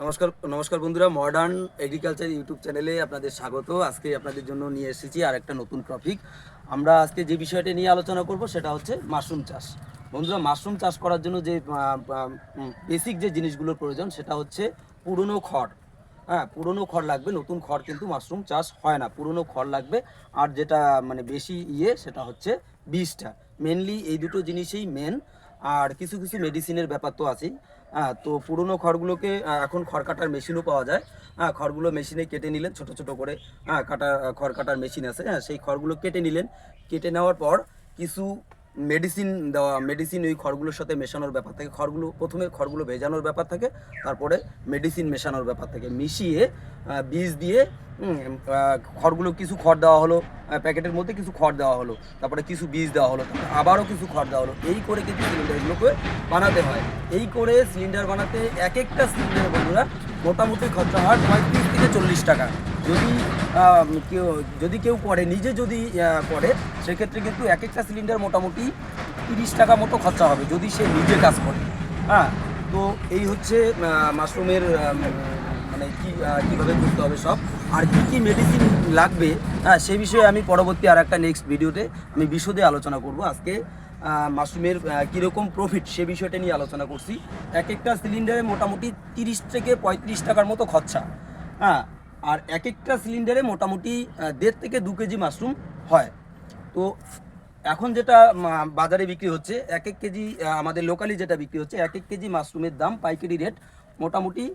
নমস্কার নমস্কার বন্ধুরা, মডার্ন এগ্রিকালচার ইউটিউব চ্যানেলে আপনাদের স্বাগত। আজকে আপনাদের জন্য নিয়ে এসেছি আর একটা নতুন টপিক। আমরা আজকে যে বিষয়টা নিয়ে আলোচনা করব সেটা হচ্ছে মাশরুম চাষ। বন্ধুরা, মাশরুম চাষ করার জন্য যে বেসিক যে জিনিসগুলোর প্রয়োজন সেটা হচ্ছে পুরনো খড়। হ্যাঁ, পুরনো খড় লাগবে, নতুন খড় কিন্তু মাশরুম চাষ হয় না, পুরনো খড় লাগবে। আর যেটা মানে বেশি সেটা হচ্ছে বীজটা। মেনলি এই দুটো জিনিসই মেন। আর কিছু কিছু মেডিসিনের ব্যাপার তো আছেই। হ্যাঁ, তো পুরনো খড়গুলোকে এখন খড় কাটার মেশিনও পাওয়া যায়। হ্যাঁ, খড়গুলো মেশিনে কেটে নিলেন ছোট ছোট করে। হ্যাঁ, খড় কাটার মেশিন আছে। হ্যাঁ, সেই খড়গুলো কেটে নিলেন। কেটে নেওয়ার পর কিছু মেডিসিন ওই খড়গুলোর সাথে মেশানোর ব্যাপার থাকে। প্রথমে খড়গুলো ভেজানোর ব্যাপার থাকে, তারপরে মেডিসিন মেশানোর ব্যাপার থাকে। মিশিয়ে বীজ দিয়ে খড়গুলো কিছু খড় দেওয়া হলো, প্যাকেটের মধ্যে কিছু খড় দেওয়া হলো, তারপরে কিছু বীজ দেওয়া হলো, তারপরে আবারও কিছু খড় দেওয়া হলো। এই করে কিন্তু সিলিন্ডারগুলোকে বানাতে হয়। এই করে সিলিন্ডার বানাতে এক একটা সিলিন্ডার বন্ধুরা মোটামুটি খরচা হয় 35 থেকে 40 টাকা। যদি কেউ করে, নিজে যদি করে, সেক্ষেত্রে কিন্তু এক একটা সিলিন্ডার মোটামুটি 30 টাকা মতো খরচা হবে যদি সে নিজে কাজ করে। হ্যাঁ, তো এই হচ্ছে মাশরুমের মানে কীভাবে করতে হবে সব, আর কি কি মেডিসিন লাগবে। হ্যাঁ, সে বিষয়ে আমি পরবর্তী আর একটা নেক্সট ভিডিওতে আমি বিশদে আলোচনা করব। আজকে মাশরুমের কীরকম প্রফিট সে বিষয়টা নিয়ে আলোচনা করছি। এক একটা সিলিন্ডারে মোটামুটি 30 থেকে 35 টাকার মতো খরচা। হ্যাঁ, আর এক একটা সিলিন্ডারে মোটামুটি 1.5 থেকে 2 কেজি মাশরুম হয়। তো এখন যেটা বাজারে বিক্রি হচ্ছে, এক এক কেজি আমাদের লোকালি যেটা বিক্রি হচ্ছে, এক এক কেজি মাশরুমের দাম পাইকারি রেট মোটামুটি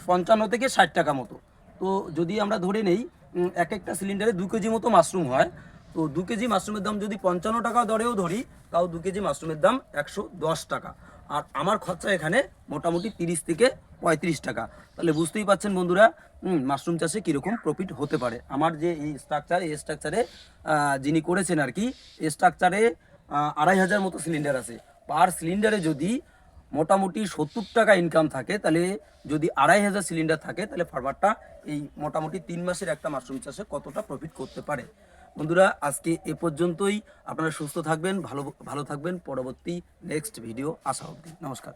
55 থেকে 60 টাকা মতো। তো যদি আমরা ধরে নেই এক একটা সিলিন্ডারে 2 কেজি মতো মাশরুম হয়, তো 2 কেজি মাশরুমের দাম যদি 55 টাকা দরেও ধরি, তাও 2 কেজি মাশরুমের দাম 110 টাকা। আর আমার খরচা এখানে মোটামুটি 30 থেকে 35 টাকা। তাহলে বুঝতেই পাচ্ছেন বন্ধুরা, মাশরুম চাষে কীরকম প্রফিট হতে পারে। আমার যে এই স্ট্রাকচারে যিনি করেছেন আর কি, এই স্ট্রাকচারে 2500 মতো সিলিন্ডার আছে। পার সিলিন্ডারে যদি মোটামুটি 70 টাকা ইনকাম থাকে, তাহলে যদি 2500 সিলিন্ডার থাকে, তাহলে ফার্মারটা এই মোটামুটি 3 মাসের একটা মাশরুম চাষে কতটা প্রফিট করতে পারে। বন্ধুরা, আজকে এ পর্যন্তই। আপনারা সুস্থ থাকবেন, ভালো ভালো থাকবেন। পরবর্তী নেক্সট ভিডিও আসা অবধি নমস্কার।